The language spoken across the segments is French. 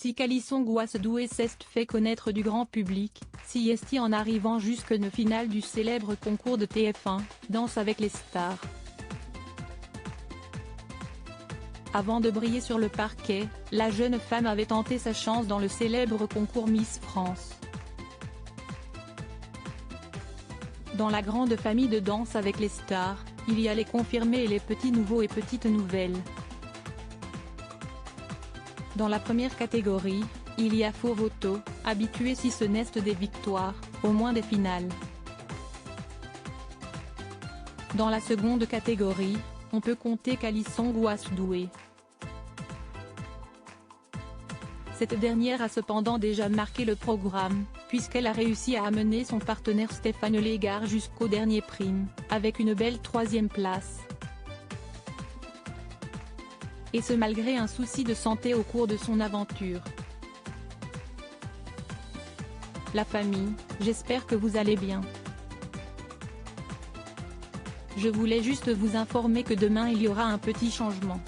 Si Calisson Gouasse-Doué s'est fait connaître du grand public, si est en arrivant jusqu'en finale du célèbre concours de TF1, Danse avec les stars. Avant de briller sur le parquet, la jeune femme avait tenté sa chance dans le célèbre concours Miss France. Dans la grande famille de Danse avec les stars, il y a les confirmés et les petits nouveaux et petites nouvelles. Dans la première catégorie, il y a Faux Voto, habitué si ce n'est des victoires, au moins des finales. Dans la seconde catégorie, on peut compter Calisson Gouasse-Doué. Cette dernière a cependant déjà marqué le programme, puisqu'elle a réussi à amener son partenaire Stéphane Légard jusqu'au dernier prime, avec une belle 3e place. Et ce malgré un souci de santé au cours de son aventure. La famille, j'espère que vous allez bien. Je voulais juste vous informer que demain il y aura un petit changement.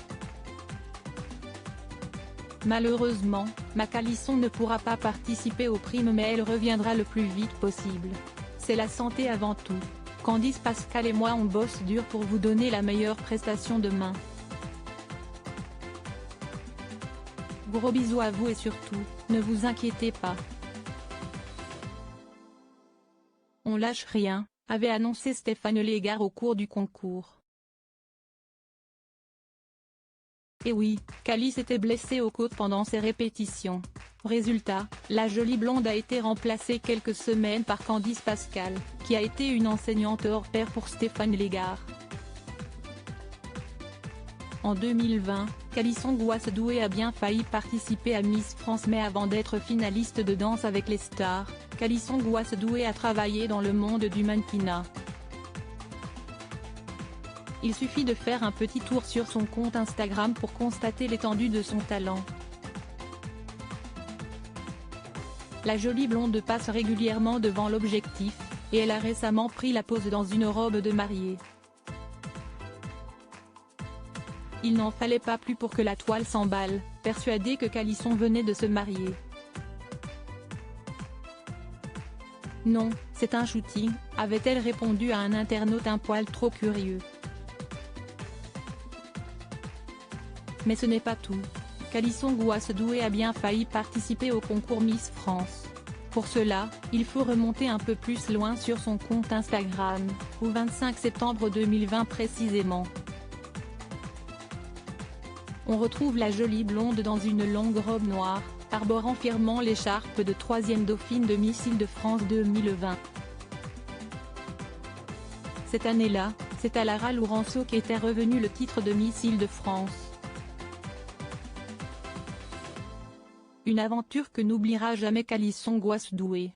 Malheureusement, ma Calisson ne pourra pas participer aux primes mais elle reviendra le plus vite possible. C'est la santé avant tout. Candice Pascal et moi on bosse dur pour vous donner la meilleure prestation demain. Gros bisous à vous et surtout, ne vous inquiétez pas. On lâche rien, avait annoncé Stéphane Légard au cours du concours. Et oui, Cali s'était blessée aux côtes pendant ses répétitions. Résultat, la jolie blonde a été remplacée quelques semaines par Candice Pascal, qui a été une enseignante hors pair pour Stéphane Légard. En 2020, Calisson Gouasse-Doué a bien failli participer à Miss France mais avant d'être finaliste de Danse avec les stars, Calisson Gouasse-Doué a travaillé dans le monde du mannequinat. Il suffit de faire un petit tour sur son compte Instagram pour constater l'étendue de son talent. La jolie blonde passe régulièrement devant l'objectif, et elle a récemment pris la pose dans une robe de mariée. Il n'en fallait pas plus pour que la toile s'emballe, persuadée que Calisson venait de se marier. Non, c'est un shooting, avait-elle répondu à un internaute un poil trop curieux. Mais ce n'est pas tout. Calisson Gouasse-Doué a bien failli participer au concours Miss France. Pour cela, il faut remonter un peu plus loin sur son compte Instagram, au 25 septembre 2020 précisément. On retrouve la jolie blonde dans une longue robe noire, arborant fièrement l'écharpe de 3e dauphine de Miss Île-de-France 2020. Cette année-là, c'est à Lara Lourenço qu'était revenu le titre de Miss Île-de-France. Une aventure que n'oubliera jamais Calisson Gouasse-Doué.